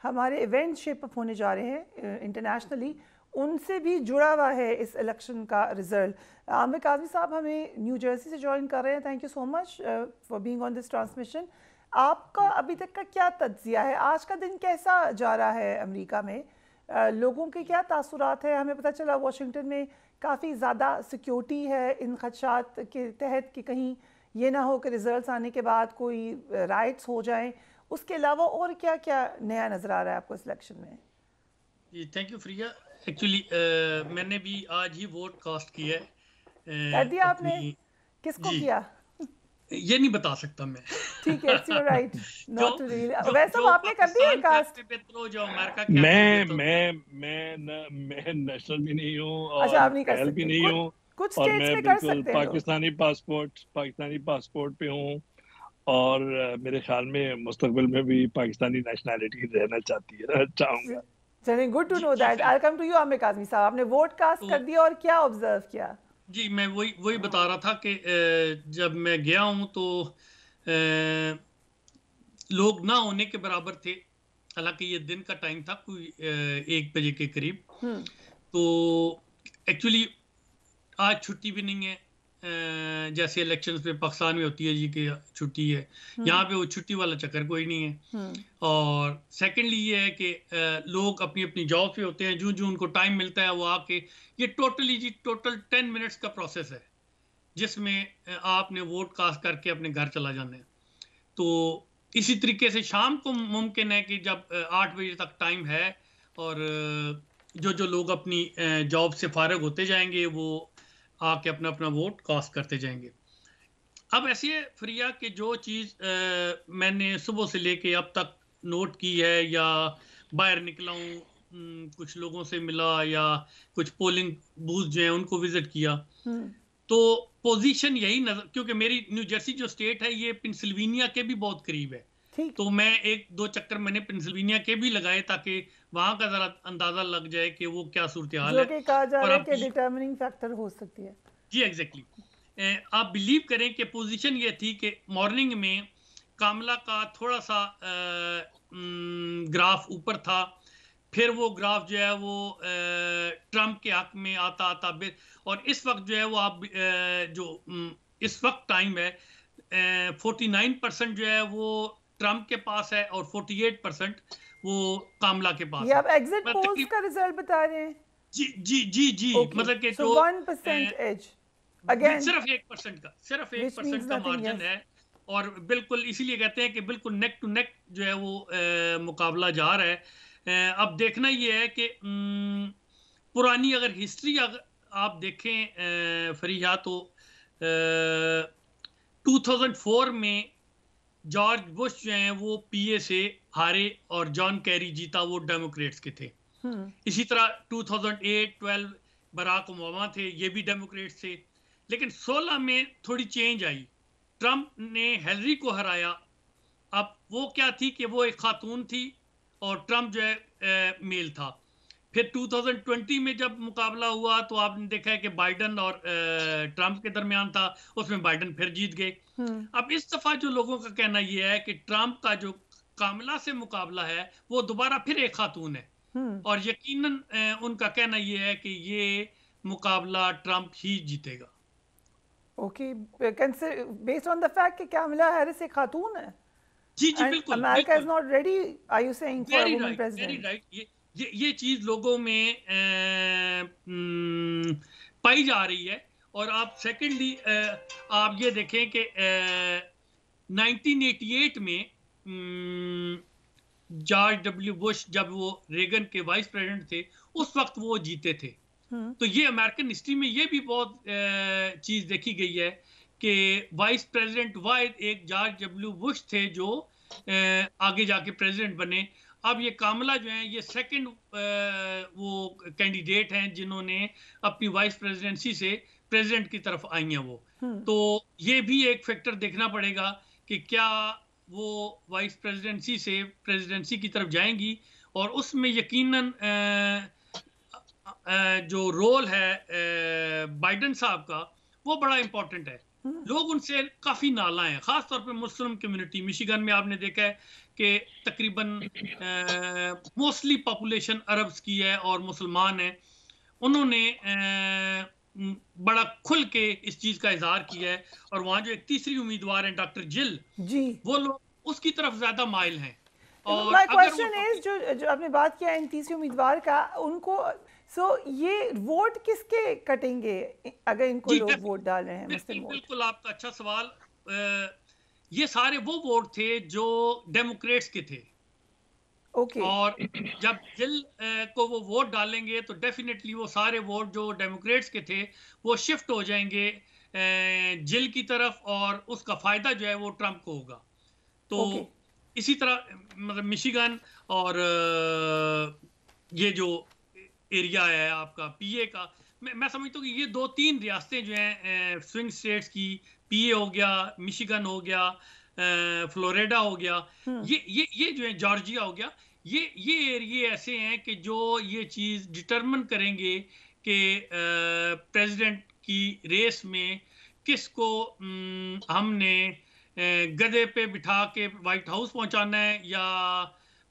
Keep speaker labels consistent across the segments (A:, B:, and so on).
A: ہمارے event shape up ہونے جا رہے ہیں انٹرنیشنلی، ان سے بھی جڑا ہوا ہے اس الیکشن کا رزلٹ۔ عامر کاظمی صاحب ہمیں نیو جرسی سے جوائن کر رہے ہیں، thank you so much for being on this transmission. آپ کا ابھی تک کا کیا تجزیہ ہے؟ آج کا دن کیسا جا رہا ہے امریکہ میں؟ لوگوں کے کیا تاثرات ہیں؟ ہمیں پتہ چلا واشنگٹن میں کافی زیادہ سیکیورٹی ہے ان خدشات کے تحت کہ کہیں یہ نہ ہو کہ ریزلٹس آنے کے بعد کوئی رائٹس ہو جائیں۔ اس کے علاوہ اور کیا کیا نیا نظر آ رہا ہے آپ کو اس الیکشن میں؟
B: جی تھینک یو فریہ۔ ایکچولی میں نے بھی آج ہی ووٹ کاسٹ کیا ہے۔
A: کر دیا آپ نے؟ کس کو کیا؟
B: یہ نہیں بتا سکتا میں۔
A: ٹھیک ہے، it's your right not to reveal. ویسے آپ نے کر دیا ہے کاسٹ؟
C: میں نیشنل بھی نہیں ہوں اور پہل بھی نہیں ہوں،
A: کچھ
C: اور
A: اسٹیٹس
C: میں
A: میں کر
C: بالکل
A: سکتے ہیں۔
C: پاکستانی پاسپورٹ پہ ہوں، اور میرے خیال میں مستقبل میں بھی پاکستانی نیشنلٹی رہنا چاہوں گا۔
A: چلیں، good to know that. I come to you Aamir Kazmi sahab, آپ نے ووٹ کاسٹ کر دیا اور کیا آبزرو کیا؟
B: جی میں وہی بتا رہا تھا کہ جب میں گیا ہوں تو لوگ نہ ہونے کے برابر تھے، حالانکہ یہ دن کا ٹائم تھا، کوئی 1 بجے کے قریب۔ تو ایکچولی آج چھٹی بھی نہیں ہے، جیسے الیکشنز پہ پاکستان میں ہوتی ہے جی کہ چھٹی ہے، یہاں پہ وہ چھٹی والا چکر کوئی نہیں ہے۔ اور سیکنڈلی یہ ہے کہ لوگ اپنی اپنی جاب پہ ہوتے ہیں، جو ان کو ٹائم ملتا ہے وہ آ کے، یہ ٹوٹل 10 منٹس کا پروسیس ہے جس میں آپ نے ووٹ کاسٹ کر کے اپنے گھر چلا جانا ہے۔ تو اسی طریقے سے شام کو ممکن ہے کہ جب 8 بجے تک ٹائم ہے اور جو لوگ اپنی جاب سے فارغ ہوتے جائیں گے وہ آ کے اپنا ووٹ کاسٹ کرتے جائیں گے۔ اب ایسی ہے فریہ کہ جو چیز میں نے صبح سے لے کے اب تک نوٹ کی ہے، یا باہر نکلا ہوں، کچھ لوگوں سے ملا، یا کچھ پولنگ بوتھ جو ہیں ان کو وزٹ کیا، تو پوزیشن یہی نظر، کیونکہ میری نیو جرسی جو اسٹیٹ ہے یہ پنسلوینیا کے بھی بہت قریب ہے، تو میں 1-2 چکر میں نے پنسلوینیا کے بھی لگائے تاکہ وہاں کا ذرا اندازہ لگ جائے کہ وہ کیا صورتحال ہے،
A: جو کہ کہا جا رہا ہے کہ ڈیٹرمننگ فیکٹر ہو سکتی ہے۔
B: جی ایگزیکٹلی۔ آپ بلیو کریں کہ پوزیشن یہ تھی کہ مارننگ میں کاملا کا تھوڑا سا گراف اوپر تھا، پھر وہ گراف جو ہے وہ ٹرمپ کے حق میں آتا اور اس وقت جو ہے وہ آپ جو اس وقت ٹائم ہے 49% جو ہے وہ ٹرمپ کے پاس ہے اور 48% وہ کاملا کے پاس ہے۔
A: یہ آپ ایگزٹ پولز کا رزلٹ بتا رہے ہیں؟
B: جی مطلب کہ جو
A: 1% ایج اگین
B: صرف 1% کا مارجن ہے، اور بالکل اسی لیے کہتے ہیں کہ بالکل نیک ٹو نیک جو ہے وہ مقابلہ جا رہا ہے۔ اب دیکھنا یہ ہے کہ پرانی اگر ہسٹری آپ دیکھیں فریحہ، تو 2004 میں جارج بش جو ہیں وہ پی اے سے ہارے اور جان کیری جیتا، وہ ڈیموکریٹس کے تھے۔ اسی طرح 2008-12 براک اوباما تھے، یہ بھی ڈیموکریٹس تھے۔ لیکن 16 میں تھوڑی چینج آئی، ٹرمپ نے ہیلری کو ہرایا۔ اب وہ کیا تھی کہ وہ ایک خاتون تھی اور ٹرمپ جو ہے میل تھا۔ پھر 2020 میں جب مقابلہ ہوا تو آپ نے دیکھا ہے کہ بائیڈن اور ٹرمپ کے درمیان تھا، اس میں بائیڈن پھر جیت گئے۔ اب اس دفعہ جو لوگوں کا کہنا یہ ہے کہ ٹرمپ کا جو کاملا سے مقابلہ ہے وہ دوبارہ پھر ایک خاتون ہے، اور یقیناً ان کا کہنا یہ ہے کہ یہ مقابلہ ٹرمپ ہی جیتے گا۔
A: Okay, based on the fact کہ کاملا ہیرس ایک خاتون ہے؟
B: جی بالکل،
A: America is not ready, are you seeing for a woman president?
B: Very right, یہ چیز لوگوں میں پائی جا رہی ہے۔ اور آپ سیکنڈلی آپ یہ دیکھیں کہ 1988 میں جارج ڈبلیو بش جب وہ ریگن کے وائس پریزیڈنٹ تھے اس وقت وہ جیتے تھے۔ تو یہ امریکن ہسٹری میں یہ بھی بہت چیز دیکھی گئی ہے کہ وائس پریزیڈنٹ واحد ایک جارج ڈبلیو بش تھے جو آگے جا کے پریزیڈنٹ بنے۔ اب یہ کاملا جو ہیں یہ سیکنڈ وہ کینڈیڈیٹ ہیں جنہوں نے اپنی وائس پریزیڈنسی سے پریزیڈنٹ کی طرف آئی ہیں وہ۔ تو یہ بھی ایک فیکٹر دیکھنا پڑے گا کہ کیا وہ وائس پریزیڈنسی سے پریزیڈنسی کی طرف جائیں گی، اور اس میں یقیناً جو رول ہے بائیڈن صاحب کا وہ بڑا امپورٹنٹ ہے۔ لوگ ان سے کافی نالاں ہیں، خاص طور پہ مسلم کمیونٹی۔ مشیگن میں آپ نے دیکھا ہے کہ تقریباً موسٹلی پاپولیشن عربز کی ہے اور مسلمان ہیں، انہوں نے بڑا کھل کے اس چیز کا اظہار کیا ہے، اور وہاں جو ایک تیسری امیدوار ہیں ڈاکٹر جل، وہ لوگ اس کی طرف زیادہ مائل ہیں. اور
A: مائی کوشچن از جو آپ نے بات کیا ان تیسری امیدوار کا، ان کو یہ ووٹ کس کے کٹیں گے اگر ان کو لوگ ووٹ ڈال رہے ہیں مسلم ووٹ؟
B: بالکل آپ کا اچھا سوال. یہ سارے وہ ووٹ تھے جو ڈیموکریٹس کے تھے، اور جب جل کو وہ ووٹ ڈالیں گے تو ڈیفینیٹلی وہ سارے ووٹ جو ڈیموکریٹس کے تھے وہ شفٹ ہو جائیں گے جل کی طرف، اور اس کا فائدہ جو ہے وہ ٹرمپ کو ہوگا. تو اسی طرح مطلب مشیگن اور یہ جو ایریا ہے آپ کا پی اے کا، میں سمجھتا ہوں کہ یہ 2-3 ریاستیں جو ہیں سوئنگ اسٹیٹس کی، پی اے ہو گیا، مشیگن ہو گیا، فلوریڈا ہو گیا، یہ جو ہے جارجیا ہو گیا، یہ ایریے ایسے ہیں کہ جو یہ چیز ڈٹرمن کریں گے کہ پریزیڈنٹ کی ریس میں کس کو ہم نے گدے پہ بٹھا کے وائٹ ہاؤس پہنچانا ہے، یا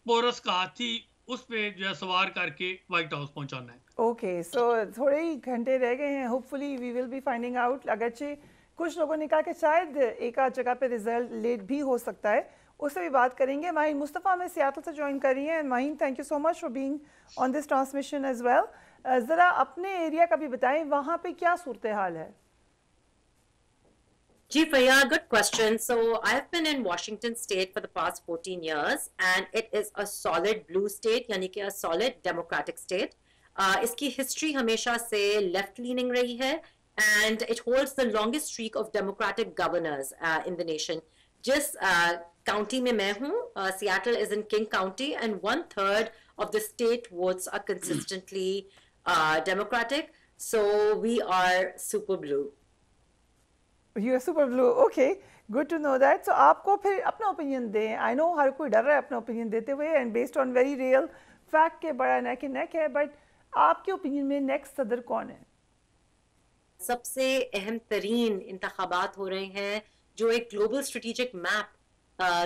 B: پورس کا ہاتھی اس پہ جو ہے سوار کر کے وائٹ ہاؤس پہنچانا ہے.
A: اوکے، سو تھوڑے ہی گھنٹے رہ گئے ہیں، hopefully we will be finding out. اگرچہ کچھ لوگوں نے کہا کہ شاید ایک آدھ جگہ پہ ریزلٹ لیٹ بھی ہو سکتا ہے، اس سے بھی بات کریں گے. ماہین مصطفیٰ میں سیاتل سے جوائن کر رہی ہیں. Maheen, thank you so much for being on this transmission as well. ذرا اپنے ایریا کا بھی بتائیں، وہاں پہ کیا صورتحال ہے؟
D: Ji Faya, good question. So I've been in Washington State for the past 14 years, and it is a solid blue state, yani ki a solid democratic state. Iski history hamesha se left leaning rahi hai, and it holds the longest streak of democratic governors in the nation. Jis county mein main hu, Seattle is in King County, and 1/3 of the state votes are consistently democratic. So we are super blue.
A: You are super blue. Okay, good to know that. So آپ کو پھر اپنا opinion دیں. آئی نو ہر کوئی ڈر رہا ہے اپنا اوپینین دیتے ہوئے، and based on very real fact کے بڑا نیک نیک ہے، بٹ آپ کے اوپینین میں نیکسٹ صدر کون ہے؟
D: سب سے اہم ترین انتخابات ہو رہے ہیں، جو ایک گلوبل اسٹریٹجک میپ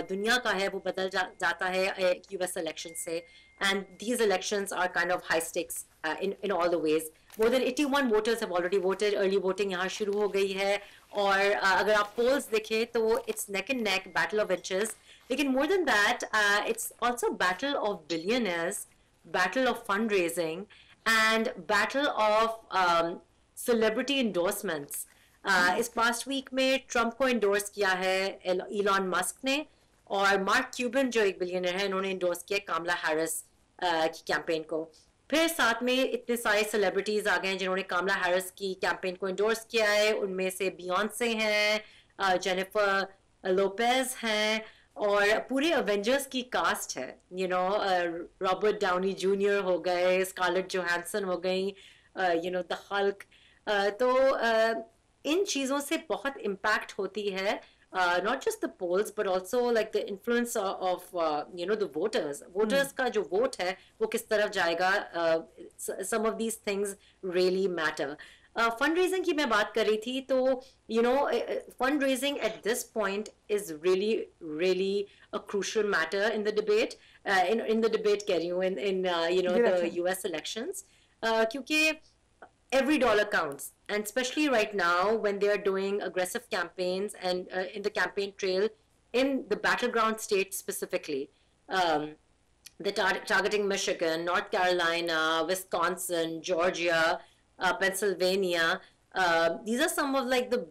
D: دنیا کا ہے، وہ بدل جاتا ہے یو ایس الیکشن سے. And these elections are kind of high stakes in all the ways. More than 81 voters have already voted. Early voting yahan shuru ho gayi hai, aur agar aap polls dekhe to it's neck and neck, battle of inches. Lekin more than that, it's also battle of billionaires, battle of fundraising, and battle of celebrity endorsements. Is past week mein Trump ko endorse kiya hai Elon Musk ne, اور mark Cuban جو ایک billionaire ہے، انہوں نے indoors کیا کاملا Harris کی campaign کو. پھر ساتھ میں اتنے سارے سیلیبریٹیز آ گئے ہیں جنہوں نے کاملا ہیرس کی کیمپین کو انڈورس کیا ہے. ان میں سے بیونسے ہیں، جینیفر لوپیز ہیں، اور پورے ایونجرس کی کاسٹ ہے. یو نو رابرٹ ڈاؤنی جونیئر ہو گئے، اسکارلیٹ جوہانسن ہو گئی، یو نو دا ہلک. تو ان چیزوں سے بہت امپیکٹ ہوتی ہے. Not just the polls, but also like the influence of you know, the voters. Voters ka jo vote hai wo kis taraf jayega. Some of these things really matter. Fundraising ki main baat kar rahi thi, to you know, fundraising at this point is really a crucial matter in the debate. In the debate keh rahi hu, in you know, the US elections, kyunki every dollar counts, and especially right now when they are doing aggressive campaigns and in the campaign trail in the battleground states specifically, they're targeting Michigan, North Carolina, Wisconsin, Georgia, Pennsylvania. These are some of like the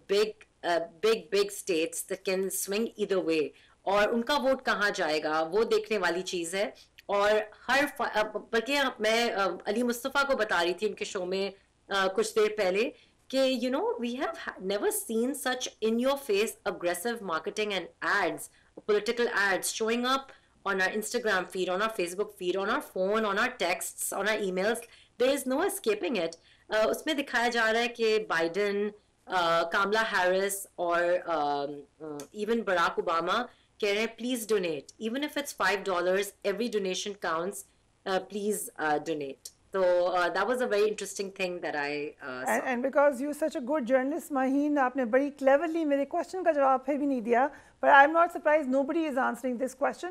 D: big states that can swing either way, اور ان کا vote کہاں جائے گا وہ دیکھنے والی چیز ہے. اور ہر بلکہ میں علی مصطفیٰ کو بتا رہی تھی ان کے شو میں کچھ دیر پہلے کہ you know we have never seen such in your face aggressive marketing and ads, political ads showing up on our Instagram feed, on our Facebook feed, on our phone, on our texts, on our emails. There is no escaping it. اس میں دکھایا جا رہا ہے کہ Biden, Kamala Harris اور even Barack Obama کہہ رہے ہیں please donate, even if it's $5, every donation counts, please donate. So that was a very interesting thing that I saw.
A: And because you're such a good journalist, Maheen, آپ نے بڑی cleverly میرے question کا جواب پھر بھی نہیں دیا. But I'm not surprised nobody is answering this question.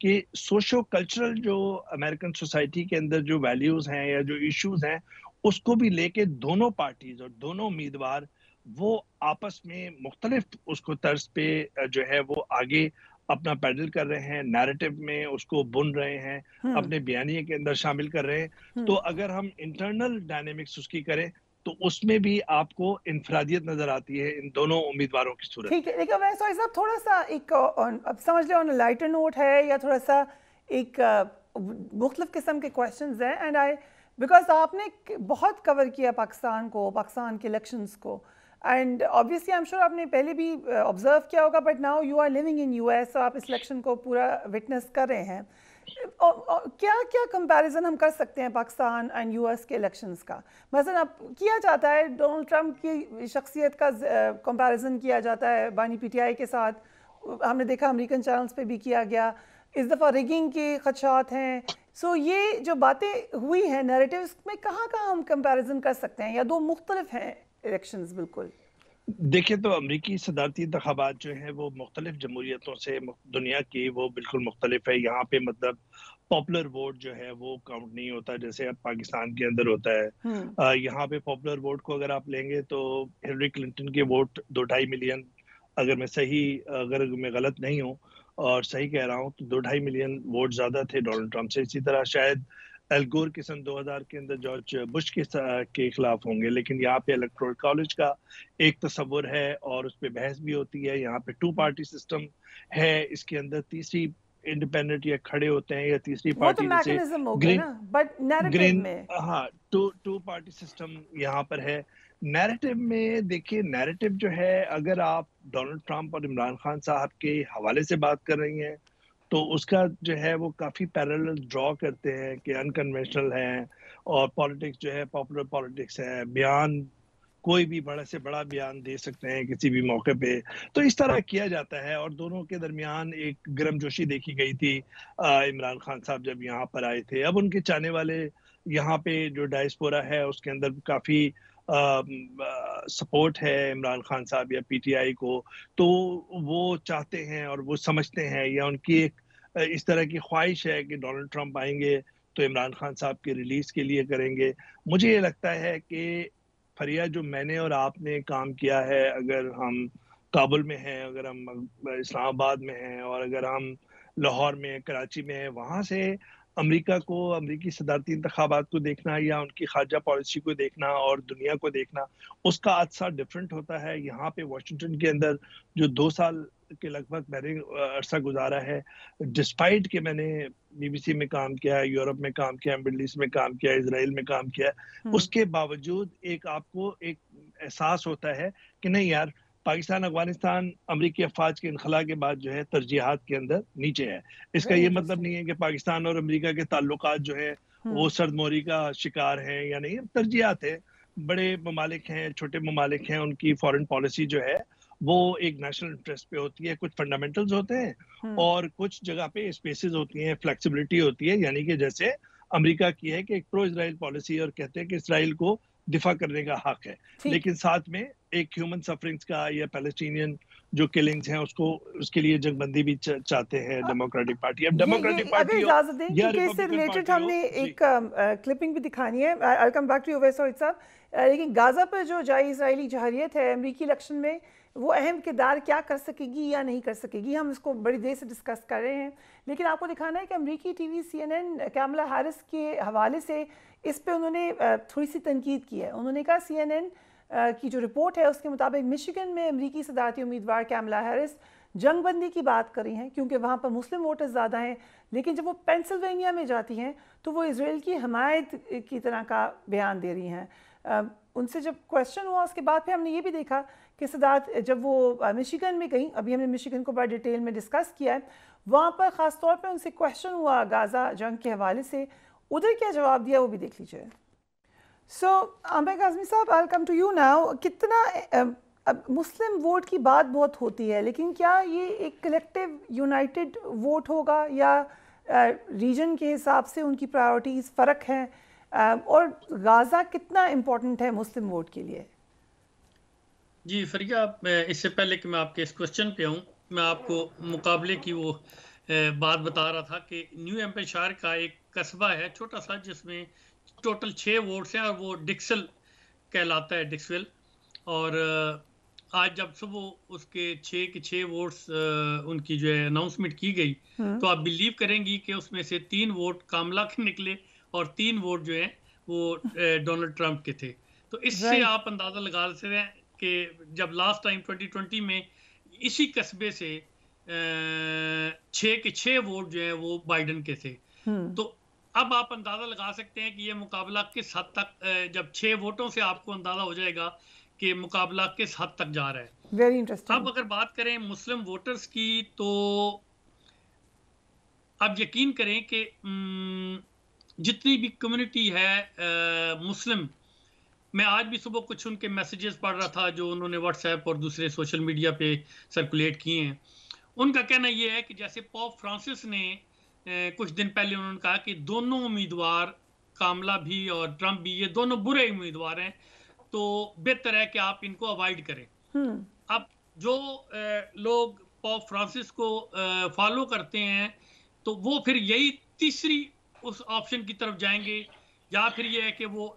C: کہ سوشو کلچرل جو امریکن سوسائٹی کے اندر جو ویلیوز ہیں یا جو ایشوز ہیں اس کو بھی لے کے دونوں پارٹیز اور دونوں امیدوار وہ آپس میں مختلف اس کو طرز پہ جو ہے وہ آگے اپنا پیڈل کر رہے ہیں، نیریٹو میں اس کو بن رہے ہیں، اپنے بیانیے کے اندر شامل کر رہے ہیں. تو اگر ہم انٹرنل ڈائنامکس اس کی کریں تو اس میں بھی آپ کو انفرادیت نظر آتی ہے ان دونوں امیدواروں کی صورت.
A: ٹھیک ہے، لیکن میں سوری صاحب تھوڑا سا ایک اب سمجھ لیں آن لائٹر نوٹ ہے یا تھوڑا سا ایک مختلف قسم کے کویشچنز ہیں، اینڈ آئی بیکاز آپ نے بہت کور کیا پاکستان کو، پاکستان کے الیکشنز کو، اینڈ obviously I'm sure آپ نے پہلے بھی آبزرو کیا ہوگا، but now you are living in U S, آپ اس الیکشن کو پورا وٹنس کر رہے ہیں. کیا کیا کمپیریزن ہم کر سکتے ہیں پاکستان اینڈ یو ایس کے الیکشنز کا؟ مثلا اب کیا جاتا ہے ڈونلڈ ٹرمپ کی شخصیت کا کمپیریزن کیا جاتا ہے بانی پی ٹی آئی کے ساتھ، ہم نے دیکھا امریکن چینلز پہ بھی کیا گیا، اس دفعہ ریگنگ کے خدشات ہیں. سو یہ جو باتیں ہوئی ہیں نیریٹیوز میں، کہاں کہاں ہم کمپیریزن کر سکتے ہیں، یا دو مختلف ہیں الیکشنز؟ بالکل
C: دیکھیں تو امریکی صدارتی انتخابات جو ہیں وہ مختلف جمہوریتوں سے دنیا کی وہ بالکل مختلف ہے. یہاں پہ مطلب پاپولر ووٹ جو ہے وہ کاؤنٹ نہیں ہوتا جیسے اب پاکستان کے اندر ہوتا ہے. یہاں پہ پاپولر ووٹ کو اگر آپ لیں گے تو ہلری کلنٹن کے ووٹ 2.5 ملین، اگر میں غلط نہیں ہوں اور صحیح کہہ رہا ہوں تو 2.5 ملین ووٹ زیادہ تھے ڈونلڈ ٹرمپ سے. اسی طرح شاید ایل گور کے سن 2000 کے اندر جارج بش کے خلاف ہوں گے. لیکن یہاں پہ الیکٹورل کالج کا ایک تصور ہے اور اس پہ بحث بھی ہوتی ہے. یہاں پہ 2 پارٹی سسٹم ہے، اس کے اندر تیسری انڈیپینڈنٹ یا کھڑے ہوتے ہیں یا تیسری پارٹی گرین، ہاں 2 پارٹی سسٹم یہاں پر ہے. نیریٹو میں دیکھیے، نیریٹو جو ہے اگر آپ ڈونلڈ ٹرمپ اور عمران خان صاحب کے حوالے سے بات کر رہی ہیں تو اس کا جو ہے وہ کافی پیرالل ڈرا کرتے ہیں کہ انکنونشنل ہیں اور پالیٹکس جو ہے پاپولر پالیٹکس ہے، بیان کوئی بھی بڑا سے بڑا بیان دے سکتے ہیں کسی بھی موقع پہ. تو اس طرح کیا جاتا ہے اور دونوں کے درمیان ایک گرم جوشی دیکھی گئی تھی عمران خان صاحب جب یہاں پر آئے تھے. اب ان کے چاہنے والے یہاں پہ جو ڈائسپورا ہے اس کے اندر کافی سپورٹ ہے عمران خان صاحب یا پی ٹی آئی کو، تو وہ چاہتے ہیں اور وہ سمجھتے ہیں یا ان کی ایک اس طرح کی خواہش ہے کہ ڈونلڈ ٹرمپ آئیں گے تو عمران خان صاحب کے ریلیز کے لیے کریں گے. مجھے یہ لگتا ہے کہ فریہ جو میں نے اور آپ نے کام کیا ہے، اگر ہم کابل میں ہیں، اگر ہم اسلام آباد میں ہیں اور اگر ہم لاہور میں، کراچی میں ہیں، وہاں سے امریکہ کو، امریکی صدارتی انتخابات کو دیکھنا یا ان کی خارجہ پالیسی کو دیکھنا اور دنیا کو دیکھنا، اس کا عدسہ ڈیفرنٹ ہوتا ہے. یہاں پہ واشنگٹن کے اندر جو 2 سال کے لگ بھگ میں نے عرصہ گزارا ہے، ڈسپائٹ کہ میں نے بی بی سی میں کام کیا ہے، یورپ میں کام کیا ہے، مڈل ایسٹ میں کام کیا ہے، اسرائیل میں کام کیا ہے، اس کے باوجود ایک آپ کو ایک احساس ہوتا ہے کہ نہیں یار، پاکستان افغانستان امریکی افواج کے انخلاء کے بعد جو ہے ترجیحات کے اندر نیچے ہے. اس کا یہ مطلب نہیں ہے کہ پاکستان اور امریکہ کے تعلقات جو ہیں وہ سرد موری کا شکار ہیں یا نہیں. ترجیحات ہیں، بڑے ممالک ہیں، چھوٹے ممالک ہیں، ان کی فارن پالیسی جو ہے وہ ایک نیشنل انٹرسٹ پہ ہوتی ہے. کچھ فنڈامنٹلز ہوتے ہیں اور کچھ جگہ پہ اسپیسز ہوتی ہیں، فلیکسیبلٹی ہوتی ہے. یعنی کہ جیسے امریکہ کی ہے کہ ایک پرو اسرائیل پالیسی اور کہتے ہیں کہ اسرائیل کو دفاع کرنے کا حق ہے، لیکن ساتھ میں ایک ہیومن سفرنگز کا یا پیلسٹینین جو کلنگز ہیں اس کے لیے جنگ بندی بھی چاہتے ہیں ڈیموکریٹک پارٹی. اب ڈیموکریٹک پارٹی
A: اگر اجازت دیں کیونکہ اس سے ریلیٹڈ ہم نے ایک کلپنگ بھی دکھانی ہے. I'll come back to you ویسا صاحب. لیکن غازہ پر جو جائی اسرائیلی جہریت ہے امریکی الیکشن میں، وہ اہم کردار کیا کر سکے گی یا نہیں کر سکے گی، ہم اس کو بڑی دیر سے ڈسکس کر رہے ہیں. لیکن آپ کو دکھانا ہے کہ امریکی ٹی وی CNN کیملا ہیرس کے حوالے سے اس پہ انہوں نے تھوڑی سی تنقید کی ہے. انہوں نے کہا CNN کی جو رپورٹ ہے اس کے مطابق مشیگن میں امریکی صدارتی امیدوار کیملا ہیرس جنگ بندی کی بات کر رہی ہیں کیونکہ وہاں پر مسلم ووٹر زیادہ ہیں، لیکن جب وہ پینسلوینیا میں جاتی ہیں تو وہ اسرائیل کی حمایت کی طرح کا بیان دے رہی ہیں. ان سے جب کویشچن ہوا اس کے بعد پھر ہم نے یہ بھی دیکھا کہ صدارت جب وہ مشیگن میں گئیں، ابھی ہم نے مشیگن کو بڑا ڈیٹیل میں ڈسکس کیا ہے، وہاں پر خاص طور پہ ان سے کویشچن ہوا غازہ جنگ کے حوالے سے، ادھر کیا جواب دیا وہ بھی دیکھ لیجیے. سو عامر کاظمی صاحب I'll come to you now. کتنا مسلم ووٹ کی بات بہت ہوتی ہے، لیکن کیا یہ ایک کلیکٹیو یونائٹڈ ووٹ ہوگا یا ریجن کے حساب سے ان کی پرائیورٹیز فرق ہیں، اور غازہ کتنا امپورٹنٹ ہے مسلم ووٹ کے لیے؟
B: جی فریہ، اس سے پہلے کہ میں آپ کے اس کوشچن پہ آؤں، میں آپ کو مقابلے کی وہ بات بتا رہا تھا کہ نیو ہیمپشائر کا ایک قصبہ ہے چھوٹا سا جس میں ٹوٹل 6 ووٹس ہیں اور وہ ڈکسل کہلاتا ہے، ڈکسویل. اور آج جب صبح اس کے 6 کے 6 ووٹس ان کی جو ہے اناؤنسمنٹ کی گئی تو آپ بلیو کریں گی کہ اس میں سے 3 ووٹ کاملا کے نکلے اور 3 ووٹ جو ہیں وہ ڈونلڈ ٹرمپ کے تھے. تو اس سے آپ اندازہ لگا سکتے ہیں کہ جب لاسٹ ٹائم 2020 میں اسی قصبے سے 6 کے 6 ووٹ جو ہیں وہ بائیڈن کے تھے. تو اب آپ اندازہ لگا سکتے ہیں کہ یہ مقابلہ کس حد تک، جب 6 ووٹوں سے آپ کو اندازہ ہو جائے گا کہ مقابلہ کس حد تک جا رہا ہے.
A: Very interesting.
B: اب اگر بات کریں مسلم ووٹرز کی تو اب یقین کریں کہ جتنی بھی کمیونٹی ہے مسلم، میں آج بھی صبح کچھ ان کے میسیجز پڑھ رہا تھا جو انہوں نے واٹس ایپ اور دوسرے سوشل میڈیا پہ سرکولیٹ کیے ہیں. ان کا کہنا یہ ہے کہ جیسے پوپ فرانسس نے کچھ دن پہلے انہوں نے کہا کہ دونوں امیدوار کاملا بھی اور ٹرمپ بھی یہ دونوں برے امیدوار ہیں، تو بہتر ہے کہ آپ ان کو اوائڈ کریں. اب جو لوگ پوپ فرانسس کو فالو کرتے ہیں تو وہ پھر یہی تیسری اس آپشن کی طرف جائیں گے، یا پھر یہ ہے کہ وہ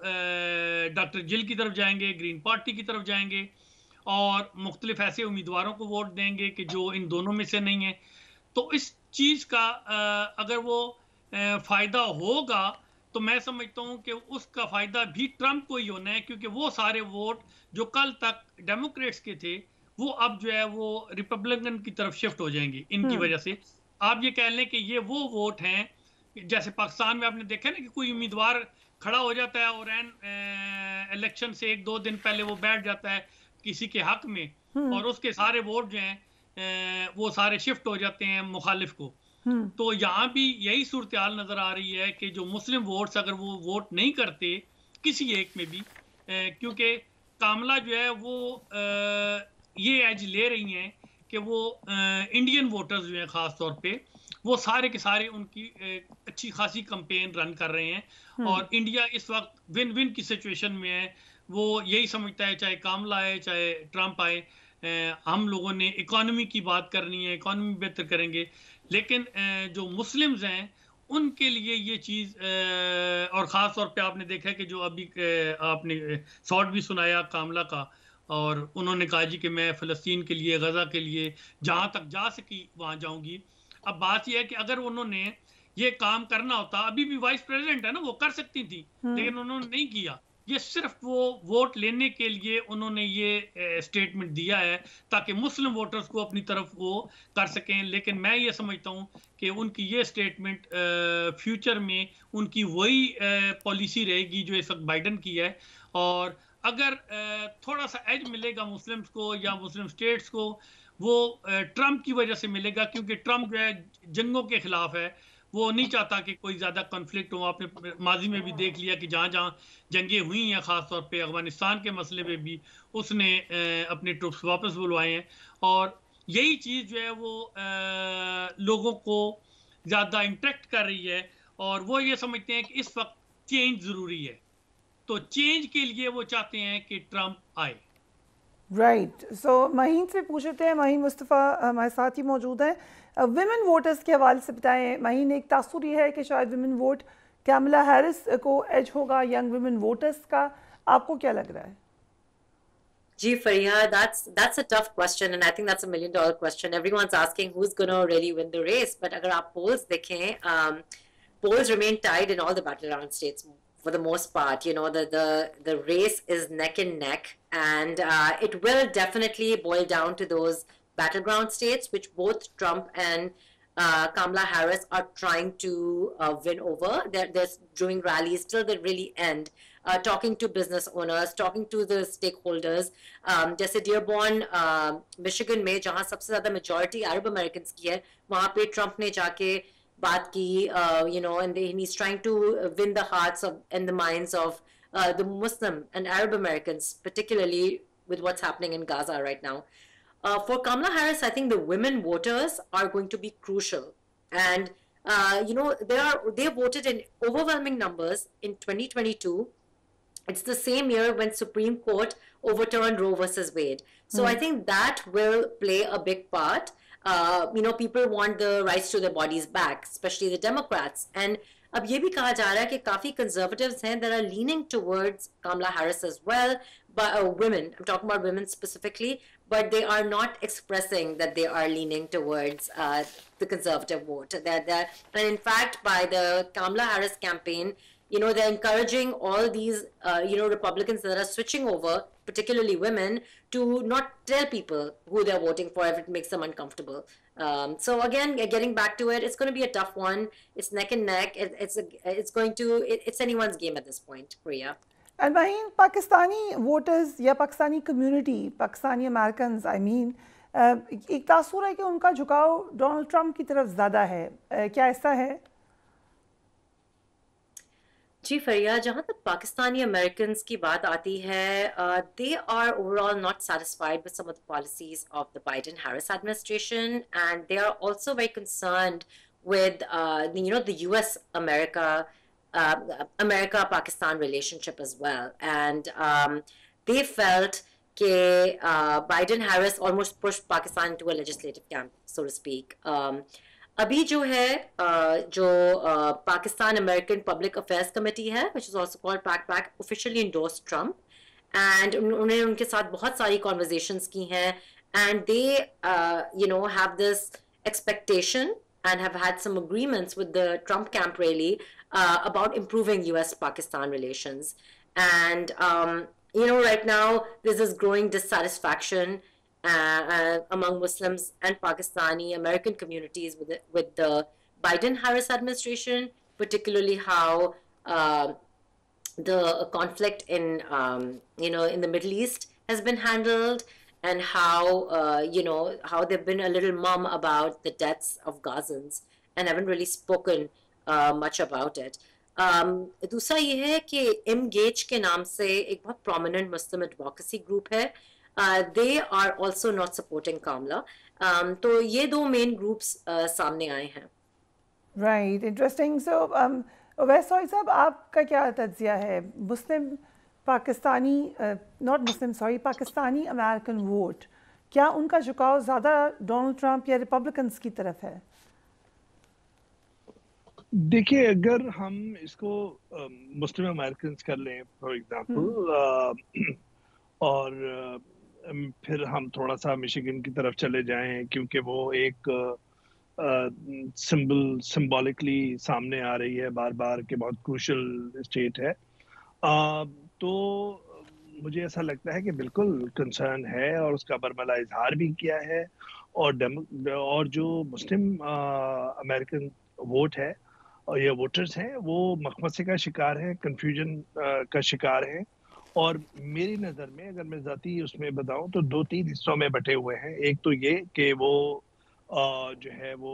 B: ڈاکٹر جل کی طرف جائیں گے، گرین پارٹی کی طرف جائیں گے اور مختلف ایسے امیدواروں کو ووٹ دیں گے کہ جو ان دونوں میں سے نہیں ہیں. تو اس چیز کا اگر وہ فائدہ ہوگا تو میں سمجھتا ہوں کہ اس کا فائدہ بھی ٹرمپ کو ہی ہونا ہے، کیونکہ وہ سارے ووٹ جو کل تک ڈیموکریٹس کے تھے وہ اب جو ہے وہ ریپبلکن کی طرف شفٹ ہو جائیں گے ان کی وجہ سے. آپ یہ کہہ لیں کہ یہ وہ ووٹ ہیں جیسے پاکستان میں آپ نے دیکھا نا کہ کوئی امیدوار کھڑا ہو جاتا ہے اور الیکشن سے 1-2 دن پہلے وہ بیٹھ جاتا ہے کسی کے حق میں اور اس کے سارے ووٹ جو ہیں وہ سارے شفٹ ہو جاتے ہیں مخالف کو. تو یہاں بھی یہی صورتحال نظر آ رہی ہے کہ جو مسلم ووٹس اگر وہ ووٹ نہیں کرتے کسی ایک میں بھی، کیونکہ کاملا جو ہے وہ یہ ایج لے رہی ہیں کہ وہ انڈین ووٹرز جو ہیں خاص طور پہ وہ سارے کے سارے ان کی اچھی خاصی کمپین رن کر رہے ہیں اور انڈیا اس وقت ون ون کی سچویشن میں ہے. وہ یہی سمجھتا ہے چاہے کاملا آئے چاہے ٹرمپ آئے، ہم لوگوں نے اکانومی کی بات کرنی ہے، اکانومی بہتر کریں گے. لیکن جو مسلمز ہیں ان کے لیے یہ چیز، اور خاص طور پہ آپ نے دیکھا کہ جو ابھی آپ نے شارٹ بھی سنایا کاملا کا، اور انہوں نے کہا جی کہ میں فلسطین کے لیے، غزہ کے لیے جہاں تک جا سکی وہاں جاؤں گی. اب بات یہ ہے کہ اگر انہوں نے یہ کام کرنا ہوتا، ابھی بھی وائس پریزیڈنٹ ہے نا، وہ کر سکتی تھی لیکن انہوں نے نہیں کیا. یہ صرف وہ ووٹ لینے کے لیے انہوں نے یہ سٹیٹمنٹ دیا ہے تاکہ مسلم ووٹرز کو اپنی طرف وہ کر سکیں. لیکن میں یہ سمجھتا ہوں کہ ان کی یہ سٹیٹمنٹ فیوچر میں ان کی وہی پالیسی رہے گی جو اس وقت بائیڈن کی ہے. اور اگر تھوڑا سا ایج ملے گا مسلمز کو یا مسلم سٹیٹس کو، وہ ٹرمپ کی وجہ سے ملے گا، کیونکہ ٹرمپ جو ہے جنگوں کے خلاف ہے، وہ نہیں چاہتا کہ کوئی زیادہ کنفلکٹ ہو. آپ نے ماضی میں بھی دیکھ لیا کہ جہاں جہاں جنگیں ہوئی ہیں، خاص طور پہ افغانستان کے مسئلے پہ بھی اس نے اپنے ٹروپس واپس بلوائے ہیں. اور یہی چیز جو ہے وہ لوگوں کو زیادہ انٹریکٹ کر رہی ہے اور وہ یہ سمجھتے ہیں کہ اس وقت چینج ضروری ہے. تو چینج کے لیے وہ چاہتے ہیں کہ ٹرمپ آئے.
A: رائٹ. سو مہین سے پوچھتے ہیں، مہین مصطفیٰ ہمارے ساتھ ہی موجود ہیں. ویمن ووٹرز کے حوالے سے بتائیں مہین. ایک تاثر یہ ہے کہ شاید ویمن ووٹ کیملا ہیرس کو ایج ہوگا ینگ ویمن ووٹرز کا، آپ کو کیا لگ رہا ہے؟
D: Ji Fariha, that's a tough question, and I think that's $1 million question. Everyone's asking who's going to really win the race, but agar aap polls dekhein, polls remain tied in all the battleground states for the most part. You know, the race is neck and neck, and it will definitely boil down to those battleground states which both Trump and Kamala Harris are trying to win over. They're doing rallies till the really end. Talking to business owners, talking to the stakeholders. جیسے ڈیئربورن Michigan میں جہاں سب سے زیادہ majority عرب Americans کی ہے، وہاں پہ Trump نے جا کے بات کی، you know, and he's trying to win the hearts of and the minds of the Muslim and Arab Americans, particularly with what's happening in Gaza right now. For Kamala Harris, I think the women voters are going to be crucial. And, you know, they voted in overwhelming numbers in 2022. It's the same year when Supreme Court overturned Roe versus Wade. So I think that will play a big part. people want the rights to their bodies back, especially the Democrats. And اب یہ بھی کہا جا رہا ہے کہ کافی conservatives ہیں that are leaning towards Kamala Harris as well, but women, I'm talking about women specifically, but they are not expressing that they are leaning towards the conservative vote. And in fact, by the Kamala Harris campaign, they're encouraging all these, Republicans that are switching over, particularly women, to not tell people who they're voting for if it makes them uncomfortable. So again, getting back to it, it's going to be a tough one. It's neck and neck. It's anyone's game at this point, Priya.
A: And Maheen, Pakistani voters یا Pakistani community, Pakistani Americans ایک تاثر ہے کہ ان کا جھکاؤ Donald Trump کی طرف زیادہ ہے, کیا ایسا ہے؟
D: جی فریہ, جہاں تک پاکستانی امریکنز کی بات آتی ہے, they are overall not satisfied with some of the policies of the Biden-Harris administration, and they are also very concerned with the America-Pakistan relationship as well. And they felt that Biden-Harris almost pushed Pakistan into a legislative camp, so to speak. ابھی جو ہے جو Pakistan American public affairs committee ہے, which is also called PAC, officially endorsed Trump, and انہوں نے ان کے ساتھ بہت ساری conversations کی ہیں, and they have this expectation and have had some agreements with the Trump camp really about improving US-Pakistan relations. And right now there's this growing dissatisfaction among Muslims and Pakistani American communities with the Biden-Harris administration, particularly how the conflict in the Middle East has been handled, and how they've been a little mum about the deaths of Gazans and haven't really spoken much about it. دوسرا یہ ہے کہ Engage کے نام سے ایک بہت prominent Muslim advocacy group ہے. They are also not supporting Kamala. تو یہ دو main groups سامنے آئے ہیں.
A: Right, interesting. So, اویس صاحب صاحب, آپ کا کیا تجزیہ ہے پاکستانی امریکن ووٹ, کیا ان کا جھکاؤ زیادہ ڈونلڈ ٹرمپ یا ریپبلکنس کی طرف ہے؟
C: دیکھیے, اگر ہم اس کو مسلم امریکنز کر لیں فار ایگزامپل, اور پھر ہم تھوڑا سا مشیگن کی طرف چلے جائیں, کیونکہ وہ ایک سمبولکلی سامنے آ رہی ہے بار بار کہ بہت کروشل اسٹیٹ ہے, تو مجھے ایسا لگتا ہے کہ بالکل کنسرن ہے, اور اس کا برملا اظہار بھی کیا ہے, اور جو مسلم امریکن ووٹ ہے اور یہ ووٹرز ہیں وہ مخمصے کا شکار ہیں, کنفیوژن کا شکار ہیں, اور میری نظر میں اگر میں ذاتی اس میں بتاؤں تو 2-3 حصوں میں بٹے ہوئے ہیں. ایک تو یہ کہ وہ جو ہے وہ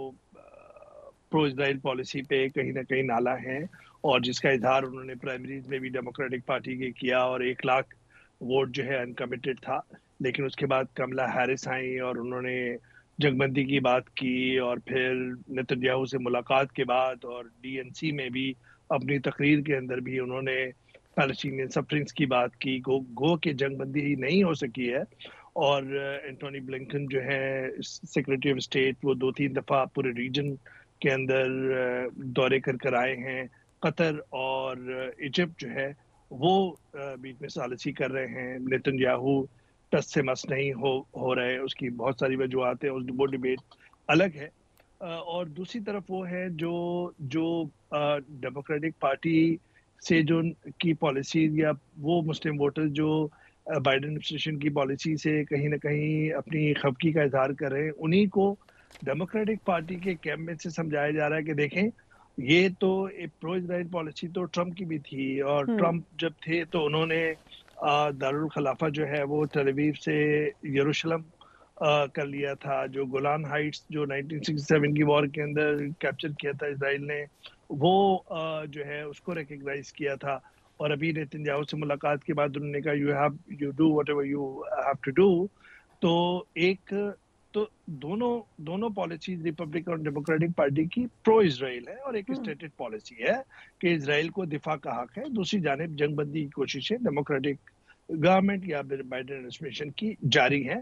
C: پرو اسرائیل پالیسی پہ کہیں نہ کہیں نالا ہیں, اور جس کا اظہار انہوں نے پرائمریز میں بھی ڈیموکریٹک پارٹی کے کیا, اور 1 لاکھ ووٹ جو ہے انکمیٹڈ تھا. لیکن اس کے بعد کملا ہیرس آئیں اور انہوں نے جنگ بندی کی بات کی, اور پھر نتنیاہو سے ملاقات کے بعد اور DNC میں بھی اپنی تقریر کے اندر بھی انہوں نے پیلسٹینین سفرنگز کی بات کی. گو کہ جنگ بندی ہی نہیں ہو سکی ہے, اور اینٹونی بلنکن جو ہے سیکریٹری آف اسٹیٹ, وہ 2-3 دفعہ پورے ریجن کے اندر دورے کر آئے ہیں. قطر اور ایجپٹ جو ہے وہ بیچ میں ثالثی کر رہے ہیں. نتنیاہو ٹس سے مس نہیں ہو رہے, اس کی بہت ساری وجوہات ہیں, وہ ڈیبیٹ الگ ہے. اور دوسری طرف وہ ہے جو ڈیموکریٹک پارٹی سے جو کی پالیسی, یا وہ مسلم ووٹر جو بائیڈن ایڈمنسٹریشن کی پالیسی سے کہیں نہ کہیں اپنی خفگی کا اظہار کر رہے ہیں, انہی کو ڈیموکریٹک پارٹی کے کیمپ میں سے سمجھایا جا رہا ہے کہ دیکھیں یہ تو پرو اسرائیل پالیسی تو ٹرمپ کی بھی تھی, اور ٹرمپ جب تھے تو انہوں نے دارالخلافہ جو ہے وہ تل اویو سے یروشلم کر لیا تھا. جو گولان ہائٹس جو 1967 کی وار کے اندر کیپچر کیا تھا اسرائیل نے, وہ جو ہے اس کو ریکگنائز کیا تھا. اور ابھی نتنیاہو سے ملاقات کے بعد انہوں نے کہا you do whatever you have to do. تو دونوں پالیسیز ریپبلکن اور ڈیموکریٹک پارٹی کی پرو اسرائیل ہے, اور ایک اسٹیٹڈ پالیسی ہے کہ اسرائیل کو دفاع کا حق ہے. دوسری جانب جنگ بندی کی کوششیں ڈیموکریٹک گورنمنٹ یا بائیڈن ایڈمنسٹریشن کی جاری ہیں.